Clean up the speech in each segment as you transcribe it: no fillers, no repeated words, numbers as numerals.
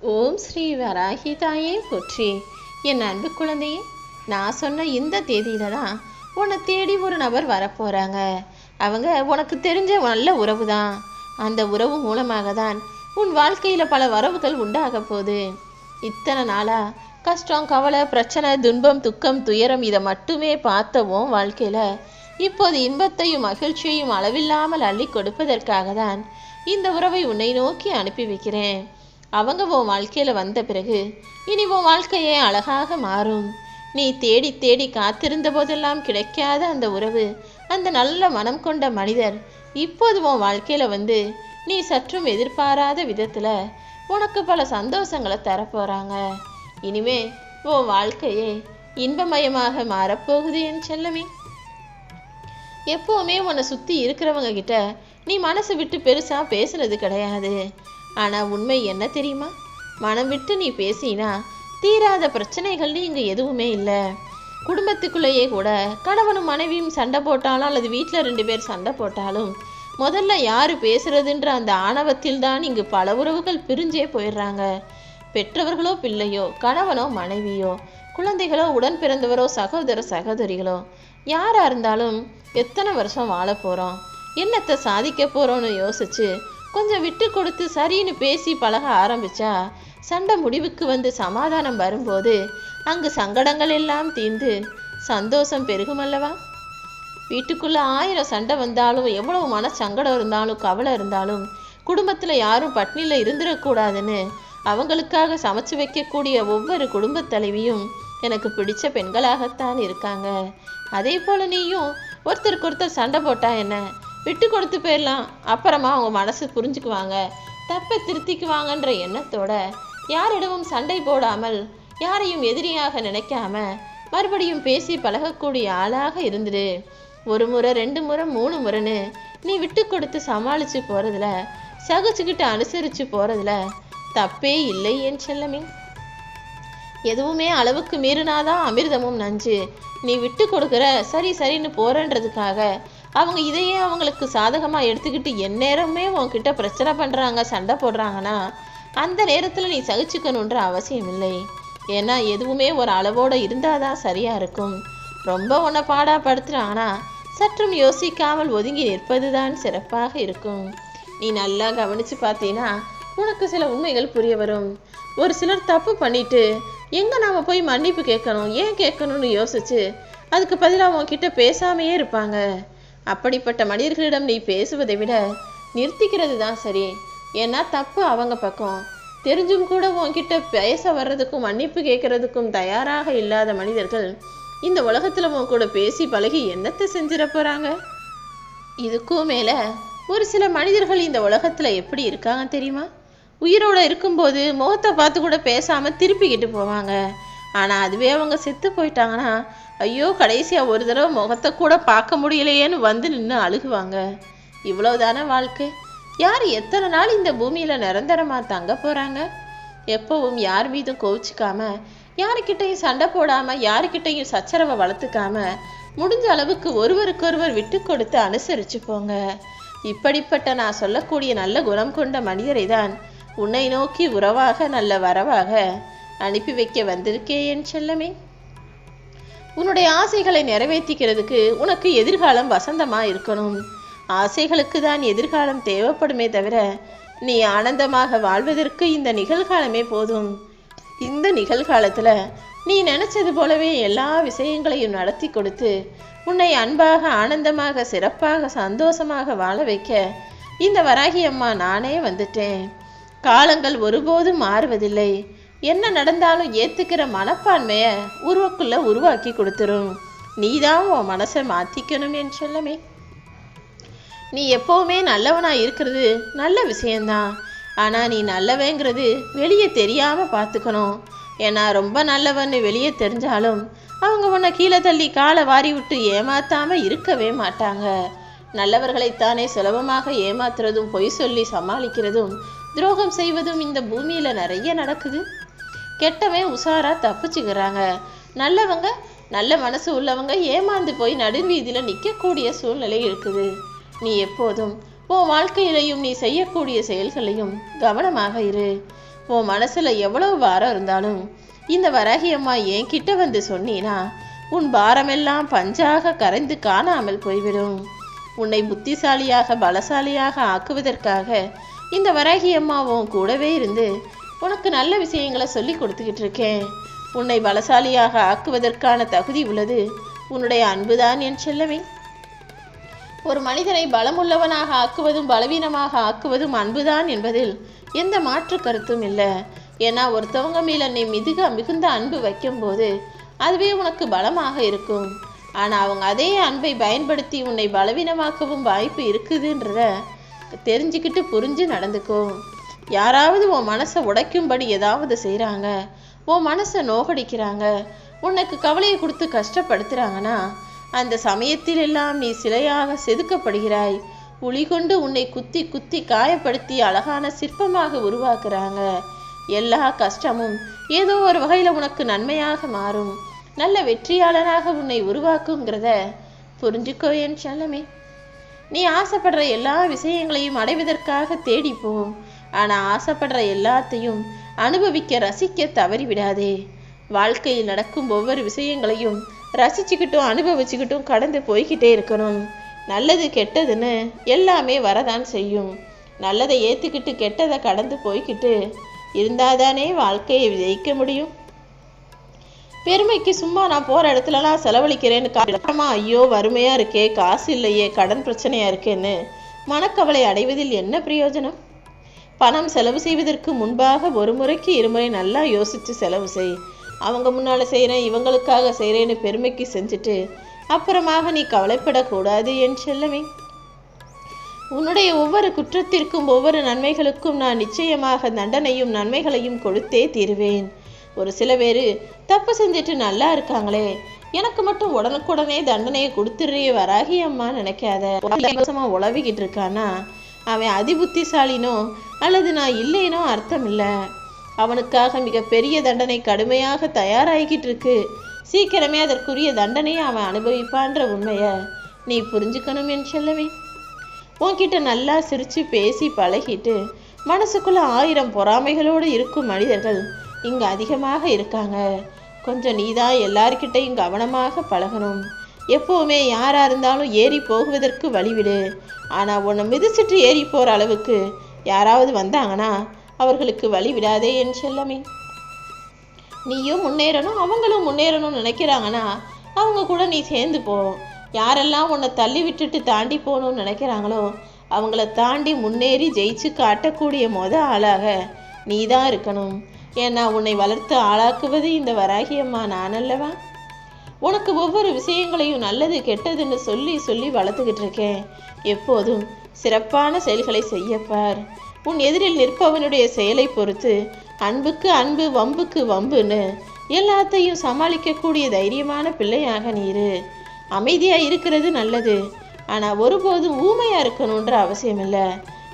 ஓம் ஸ்ரீ வராகி தாயே போற்றி. என் அன்பு குழந்தையே, நான் சொன்ன இந்த தேதியில தான் உன்னை தேடி ஒரு நபர் வரப்போறாங்க. அவங்க உனக்கு தெரிஞ்ச நல்ல உறவு தான். அந்த உறவு மூலமாக தான் உன் வாழ்க்கையில பல வரவுகள் உண்டாக போகுது. இத்தனை நாளா கஷ்டம், கவலை, பிரச்சனை, துன்பம், துக்கம், துயரம் இதை மட்டுமே பார்த்தவும் வாழ்க்கையில இப்போது இன்பத்தையும் மகிழ்ச்சியையும் அளவில்லாமல் அள்ளி கொடுப்பதற்காக தான் இந்த உறவை உன்னை நோக்கி அனுப்பி வைக்கிறேன். அவங்க உன் வாழ்க்கையில வந்த பிறகு இனி உன் வாழ்க்கையே அழகாக மாறும். நீ தேடி தேடி காத்திருந்த போதெல்லாம் கிடைக்காத அந்த உறவு, அந்த நல்ல மனம் கொண்ட மனிதர் இப்போது உன் வாழ்க்கையில வந்து நீ சற்றும் எதிர்பாராத விதத்துல உனக்கு பல சந்தோஷங்களை தரப்போறாங்க. இனிமே உன் வாழ்க்கையே இன்பமயமாக மாறப்போகுது என் செல்லமே. எப்பவுமே உன்னை சுத்தி இருக்கிறவங்க கிட்ட நீ மனசு விட்டு பெருசா பேசுனது கிடையாது. ஆனா உண்மை என்ன தெரியுமா? மனம் விட்டு நீ பேசினா தீராத பிரச்சனைகள்னு இங்க எதுவுமே இல்லை. குடும்பத்துக்குள்ளேயே கூட கணவனும் மனைவியும் சண்டை போட்டாலும் அல்லது வீட்டில் 2 பேர் சண்டை போட்டாலும் முதல்ல யாரு பேசுறதுன்ற அந்த ஆணவத்தில் தான் இங்கு பல உறவுகள் பிரிஞ்சே போயிடுறாங்க. பெற்றவர்களோ பிள்ளையோ, கணவனோ மனைவியோ, குழந்தைகளோ, உடன் பிறந்தவரோ, சகோதர சகோதரிகளோ, யாரா இருந்தாலும் எத்தனை வருஷம் வாழ போறோம், என்னத்தை சாதிக்க போறோம்னு யோசிச்சு கொஞ்சம் விட்டு கொடுத்து சரின்னு பேசி பழக ஆரம்பிச்சா சண்டை முடிவுக்கு வந்து சமாதானம் வரும்போது அங்கு சங்கடங்கள் எல்லாம் தீர்ந்து சந்தோஷம் பெருகுமல்லவா? வீட்டுக்குள்ள 1000 சண்டை வந்தாலும், எவ்வளவு மன சங்கடம் இருந்தாலும், கவலை இருந்தாலும், குடும்பத்துல யாரும் பட்னியில இருந்துடக்கூடாதுன்னு அவங்களுக்காக சமைச்சு வைக்கக்கூடிய ஒவ்வொரு குடும்ப தலைவியும் எனக்கு பிடிச்ச பெண்களாகத்தான் இருக்காங்க. அதே போல நீயும் ஒருத்தருக்கு ஒருத்தர் சண்டை போட்டா என்ன, விட்டு கொடுத்து போயிடலாம், அப்புறமா அவங்க மனசு புரிஞ்சுக்குவாங்க, தப்பை திருத்திக்குவாங்கன்ற எண்ணத்தோட யாரிடமும் சண்டை போடாமல், யாரையும் எதிரியாக நினைக்காம மறுபடியும் பேசி பழகக்கூடிய ஆளாக இருந்துடு. 1 முறை 2 முறை 3 முறைன்னு நீ விட்டு கொடுத்து சமாளிச்சு போறதுல, சகிச்சுக்கிட்டு அனுசரிச்சு போறதுல தப்பே இல்லை என் செல்லமே. எதுவுமே அளவுக்கு மீறினாதான் அமிர்தமும் நஞ்சு. நீ விட்டு கொடுக்குற, சரி சரின்னு போறன்றதுக்காக அவங்க இதையே அவங்களுக்கு சாதகமா எடுத்துக்கிட்டு எந்நேரமே உன்கிட்ட பிரச்சனை பண்றாங்க, சண்டை போடுறாங்கன்னா அந்த நேரத்துல நீ சகிச்சுக்கணுன்ற அவசியம் இல்லை. ஏன்னா எதுவுமே ஒரு அளவோட இருந்தாதான் சரியா இருக்கும். ரொம்ப உன்னை பாடாப்படுத்துறாங்கன்னா சற்றும் யோசிக்காமல் ஒதுங்கி நிற்பதுதான் சிறப்பாக இருக்கும். நீ நல்லா கவனிச்சு பார்த்தீங்கன்னா உனக்கு சில உண்மைகள் புரிய வரும். ஒரு சிலர் தப்பு பண்ணிட்டு எங்க நாம போய் மன்னிப்பு கேட்கணும், ஏன் கேட்கணும்னு யோசிச்சு அதுக்கு பதிலாக உன்கிட்ட பேசாமையே இருப்பாங்க. அப்படிப்பட்ட மனிதர்களிடம் நீ பேசுவதை விட நிறுத்திக்கிறது தான் சரி. ஏன்னா தப்பு அவங்க பக்கம் தெரிஞ்சும் கூட உன்கிட்ட பேச வர்றதுக்கும் மன்னிப்பு கேட்கறதுக்கும் தயாராக இல்லாத மனிதர்கள் இந்த உலகத்துல உன் கூட பேசி பழகி என்னத்தை செஞ்சிட போறாங்க? இதுக்கும் மேல ஒரு சில மனிதர்கள் இந்த உலகத்துல எப்படி இருக்காங்க தெரியுமா? உயிரோட இருக்கும்போது முகத்தை பார்த்து கூட பேசாம திருப்பிக்கிட்டு போவாங்க. ஆனா அதுவே அவங்க செத்து போயிட்டாங்கன்னா ஐயோ கடைசியா ஒரு தடவை முகத்தை கூட பார்க்க முடியலையேன்னு வந்து நின்று அழுகுவாங்க. இவ்வளவுதானே வாழ்க்கை? யார் எத்தனை நாள் இந்த பூமியில நிரந்தரமா தங்க போறாங்க? எப்பவும் யார் மீதும் கோவிச்சுக்காம, யாருக்கிட்டையும் சண்டை போடாம, யாருக்கிட்டையும் சச்சரவை வளர்த்துக்காம, முடிஞ்ச அளவுக்கு ஒருவருக்கொருவர் விட்டு கொடுத்து அனுசரிச்சு போங்க. இப்படிப்பட்ட நான் சொல்லக்கூடிய நல்ல குணம் கொண்ட மனிதரை தான் உன்னை நோக்கி உறவாக நல்ல வரவாக அனுப்பி வைக்க வந்திருக்கே என் செல்லமே. உன்னுடைய ஆசைகளை நிறைவேற்றிக்கிறதுக்கு உனக்கு எதிர்காலம் வசந்தமா இருக்கணும். ஆசைகளுக்கு தான் எதிர்காலம் தேவைப்படுமே தவிர நீ ஆனந்தமாக வாழ்வதற்கு இந்த நிகழ்காலமே போதும். இந்த நிகழ்காலத்துல நீ நினைச்சது போலவே எல்லா விஷயங்களையும் நடத்தி கொடுத்து உன்னை அன்பாக, ஆனந்தமாக, சிறப்பாக, சந்தோஷமாக வாழ வைக்க இந்த வராகி அம்மா நானே வந்துட்டேன். காலங்கள் ஒருபோதும் மாறுவதில்லை. என்ன நடந்தாலும் ஏத்துக்கிற மனப்பான்மைய உருவக்குள்ள உருவாக்கி கொடுத்துரும். நீதான் உன் மனசை மாத்திக்கணும் என் செல்லமே. நீ எப்பவுமே நல்லவனா இருக்கிறது நல்ல விஷயம்தான். ஆனா நீ நல்லவங்கிறது வெளியே தெரியாம பார்த்துக்கணும். ஏன்னா ரொம்ப நல்லவன்னு வெளியே தெரிஞ்சாலும் அவங்க உன்னை கீழே தள்ளி காலை வாரி விட்டு ஏமாத்தாம இருக்கவே மாட்டாங்க. நல்லவர்களைத்தானே சுலபமாக ஏமாத்துறதும், பொய் சொல்லி சமாளிக்கிறதும், துரோகம் செய்வதும் இந்த பூமியில நிறைய நடக்குது. கெட்டவன் உஷாரா தப்பிச்சுக்கிறாங்க. நல்லவங்க, நல்ல மனசு உள்ளவங்க ஏமாந்து போய் நடுவீதியில நிற்கக்கூடிய சூழ்நிலை இருக்குது. நீ எப்போதும் உன் வாழ்க்கையிலையும் நீ செய்யக்கூடிய செயல்களையும் கவனமாக இரு. உன் மனசுல எவ்வளவு பாரம் இருந்தாலும் இந்த வராகி அம்மா என்கிட்ட வந்து சொன்னீனா உன் பாரமெல்லாம் பஞ்சாக கரைந்து காணாமல் போய்விடும். உன்னை புத்திசாலியாக பலசாலியாக ஆக்குவதற்காக இந்த வராகி அம்மா உன் கூடவே இருந்து உனக்கு நல்ல விஷயங்களை சொல்லி கொடுத்துக்கிட்டு இருக்கேன். உன்னை பலசாலியாக ஆக்குவதற்கான தகுதி உள்ளது உன்னுடைய அன்புதான் என் செல்லமே. ஒரு மனிதனை பலமுள்ளவனாக ஆக்குவதும் பலவீனமாக ஆக்குவதும் அன்புதான் என்பதில் எந்த மாற்று கருத்தும் இல்லை. ஏன்னா ஒருத்தவங்க மேல நீ மிகுந்த அன்பு வைக்கும்போது அதுவே உனக்கு பலமாக இருக்கும். ஆனால் அவங்க அதே அன்பை பயன்படுத்தி உன்னை பலவீனமாக்கவும் வாய்ப்பு இருக்குதுன்றத தெரிஞ்சுக்கிட்டு புரிஞ்சு நடந்துக்கோ. யாராவது உன் மனசை உடைக்கும்படி ஏதாவது செய்கிறாங்க, உன் மனசை நோகடிக்கிறாங்க, உனக்கு கவலையை கொடுத்து கஷ்டப்படுத்துகிறாங்கன்னா அந்த சமயத்தில் எல்லாம் நீ சிலையாக செதுக்கப்படுகிறாய். உளி கொண்டு உன்னை குத்தி குத்தி காயப்படுத்தி அழகான சிற்பமாக உருவாக்குறாங்க. எல்லா கஷ்டமும் ஏதோ ஒரு வகையில் உனக்கு நன்மையாக மாறும், நல்ல வெற்றியாளனாக உன்னை உருவாக்குங்கிறத புரிஞ்சுக்கோ என் செல்லமே. நீ ஆசைப்படுற எல்லா விஷயங்களையும் அடைவதற்காக தேடிப்போ. ஆனால் ஆசைப்படுற எல்லாத்தையும் அனுபவிக்க ரசிக்க தவறிவிடாதே. வாழ்க்கையில் நடக்கும் ஒவ்வொரு விஷயங்களையும் ரசிச்சுக்கிட்டும் அனுபவிச்சுக்கிட்டும் கடந்து போய்கிட்டே இருக்கணும். நல்லது கெட்டதுன்னு எல்லாமே வரதான் செய்யும். நல்லதை ஏற்றுக்கிட்டு கெட்டதை கடந்து போய்கிட்டு இருந்தாதானே வாழ்க்கையை ஜெயிக்க முடியும். பெருமைக்கு சும்மா நான் போகிற இடத்துலலாம் செலவழிக்கிறேன்னு காரணமா ஐயோ வறுமையாக இருக்கே, காசு இல்லையே, கடன் பிரச்சனையாக இருக்கேன்னு மனக்கவலை அடைவதில் என்ன பிரயோஜனம்? பணம் செலவு செய்வதற்கு முன்பாக ஒரு முறைக்கு இருமுறை நல்லா யோசித்து செலவு செய். அவங்க முன்னால் செய்கிறேன் இவங்களுக்காக செய்கிறேன்னு பெருமைக்கு செஞ்சுட்டு அப்புறமாக நீ கவலைப்படக்கூடாது என் செல்லமே. உன்னுடைய ஒவ்வொரு குற்றத்திற்கும் ஒவ்வொரு நன்மைகளுக்கும் நான் நிச்சயமாக தண்டனையும் நன்மைகளையும் கொடுத்தே தீருவேன். ஒரு சில பேர் தப்பு செஞ்சுட்டு நல்லா இருக்காங்களே, எனக்கு மட்டும் உடனுக்குடனே தண்டனையை கொடுத்துடுறிய வராகி அம்மா நினைக்காத. உழவிக்கிட்டு இருக்கானா அவன் அதிபுத்திசாலினோ அல்லது நான் இல்லைனோ அர்த்தம் இல்லை. அவனுக்காக மிக பெரிய தண்டனை கடுமையாக தயாராகிக்கிட்டு இருக்கு. சீக்கிரமே அதற்குரிய தண்டனையை அவன் அனுபவிப்பான்ற உண்மையை நீ புரிஞ்சுக்கணும் என் செல்லவே. உன்கிட்ட நல்லா சிரித்து பேசி பழகிட்டு மனசுக்குள்ள 1000 பொறாமைகளோடு இருக்கும் மனிதர்கள் இங்கே அதிகமாக இருக்காங்க. கொஞ்சம் நீதான் எல்லார்கிட்டையும் கவனமாக பழகணும். எப்போவுமே யாராக இருந்தாலும் ஏறி போகுவதற்கு வழிவிடு. ஆனால் உன்னை மிதிச்சிட்டு ஏறி போகிற அளவுக்கு யாராவது வந்தாங்கன்னா அவர்களுக்கு வழி விடாதே என் செல்லமே. நீயும் முன்னேறணும் அவங்களும் முன்னேறணும்னு நினைக்கிறாங்கன்னா அவங்க கூட நீ சேர்ந்து போ. யாரெல்லாம் உன்னை தள்ளி விட்டுட்டு தாண்டி போகணும்னு நினைக்கிறாங்களோ அவங்கள தாண்டி முன்னேறி ஜெயிச்சு காட்டக்கூடிய ஆளாக நீ தான் இருக்கணும். ஏன்னா உன்னை வளர்த்து ஆளாக்குவது இந்த வராகி அம்மா நான் அல்லவா? உனக்கு ஒவ்வொரு விஷயங்களையும் நல்லது கெட்டதுன்னு சொல்லி சொல்லி வளர்த்துக்கிட்டு இருக்கேன். எப்போதும் சிறப்பான செயல்களை செய்யப்பார். உன் எதிரில் நிற்பவனுடைய செயலை பொறுத்து அன்புக்கு அன்பு வம்புக்கு வம்புன்னு எல்லாத்தையும் சமாளிக்கக்கூடிய தைரியமான பிள்ளையாக நீரு. அமைதியாக இருக்கிறது நல்லது. ஆனால் ஒருபோதும் ஊமையாக இருக்கணுன்ற அவசியம் இல்லை.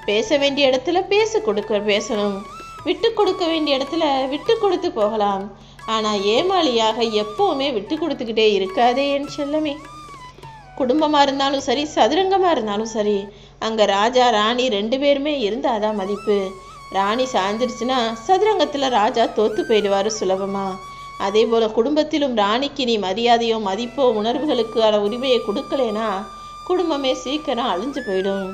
பேச வேண்டிய இடத்துல பேசணும், விட்டு கொடுக்க வேண்டிய இடத்துல விட்டு கொடுத்து போகலாம். ஆனால் ஏமாளியாக எப்போவுமே விட்டு கொடுத்துக்கிட்டே இருக்காதே என் செல்லமே. குடும்பமாக இருந்தாலும் சரி சதுரங்கமாக இருந்தாலும் சரி அங்கே ராஜா ராணி 2 பேருமே இருந்தாதான் மதிப்பு. ராணி சாஞ்சிருச்சுன்னா சதுரங்கத்தில் ராஜா தோத்து போயிடுவார் சுலபமா. அதே போல் குடும்பத்திலும் ராணிக்கு நீ மரியாதையோ மதிப்போ உணர்வுகளுக்கான உரிமையை கொடுக்கலேனா குடும்பமே சீக்கிரம் அழிஞ்சு போயிடும்.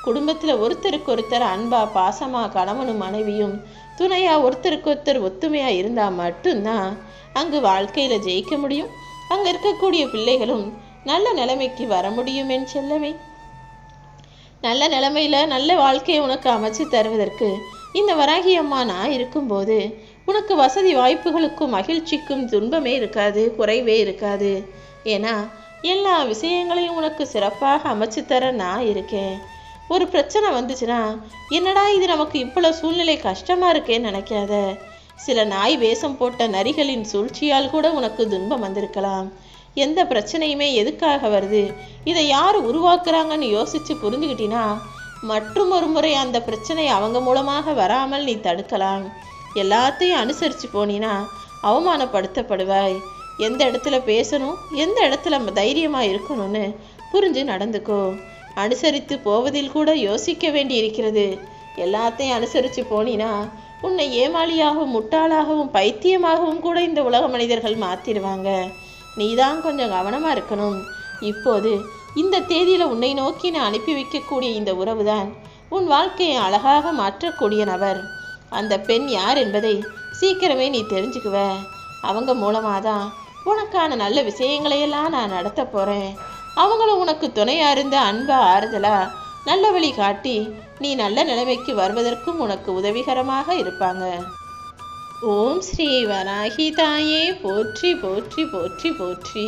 குடும்பத்தில் ஒருத்தருக்கு ஒருத்தர் அன்பா பாசமா கணவனும் மனைவியும் துணையா ஒருத்தருக்கு ஒருத்தர் ஒத்துமையா இருந்தால் மட்டும்தான் அங்கு வாழ்க்கையில் ஜெயிக்க முடியும். அங்கே இருக்கக்கூடிய பிள்ளைகளும் நல்ல நிலைமைக்கு வர முடியும் என் செல்லமே. நல்ல நிலைமையில நல்ல வாழ்க்கையை உனக்கு அமைச்சு தருவதற்கு இந்த வராகி அம்மா நான் இருக்கும்போது உனக்கு வசதி வாய்ப்புகளுக்கும் மகிழ்ச்சிக்கும் துன்பமே இருக்காது, குறைவே இருக்காது. ஏன்னா எல்லா விஷயங்களையும் உனக்கு சிறப்பாக அமைச்சு தர நான் இருக்கேன். ஒரு பிரச்சனை வந்துச்சுன்னா என்னடா இது நமக்கு இவ்வளோ சூழ்நிலை கஷ்டமாக இருக்கேன்னு நினைக்காத. சில நாய் வேஷம் போட்ட நரிகளின் சூழ்ச்சியால் கூட உனக்கு துன்பம் வந்திருக்கலாம். எந்த பிரச்சனையுமே எதுக்காக வருது, இதை யார் உருவாக்குறாங்கன்னு யோசித்து புரிஞ்சுக்கிட்டினா மற்றும் ஒரு முறை அந்த பிரச்சனை அவங்க மூலமாக வராமல் நீ தடுக்கலாம். எல்லாத்தையும் அனுசரித்து போனீன்னா அவமானப்படுத்தப்படுவாய். எந்த இடத்துல பேசணும் எந்த இடத்துல தைரியமாக இருக்கணும்னு புரிஞ்சு நடந்துக்கோ. அனுசரித்து போவதில் கூட யோசிக்க வேண்டி இருக்கிறது. எல்லாத்தையும் அனுசரித்து போனீன்னா உன்னை ஏமாளியாகவும் முட்டாளாகவும் பைத்தியமாகவும் கூட இந்த உலக மனிதர்கள் மாற்றிடுவாங்க. நீதான் கொஞ்சம் கவனமாக இருக்கணும். இப்போது இந்த தேதியில் உன்னை நோக்கி நான் அனுப்பி வைக்கக்கூடிய இந்த உறவுதான் உன் வாழ்க்கையை அழகாக மாற்றக்கூடிய நபர். அந்த பெண் யார் என்பதை சீக்கிரமே நீ தெரிஞ்சுக்குவ. அவங்க மூலமாக தான் உனக்கான நல்ல விஷயங்களையெல்லாம் நான் நடத்த போகிறேன். அவங்களும் உனக்கு துணையாக இருந்த அன்பா ஆறுதலா நல்ல வழி காட்டி நீ நல்ல நிலைமைக்கு வருவதற்கும் உனக்கு உதவிகரமாக இருப்பாங்க. ஓம் ஸ்ரீ வராகி தாயே போற்றி போற்றி போற்றி போற்றி.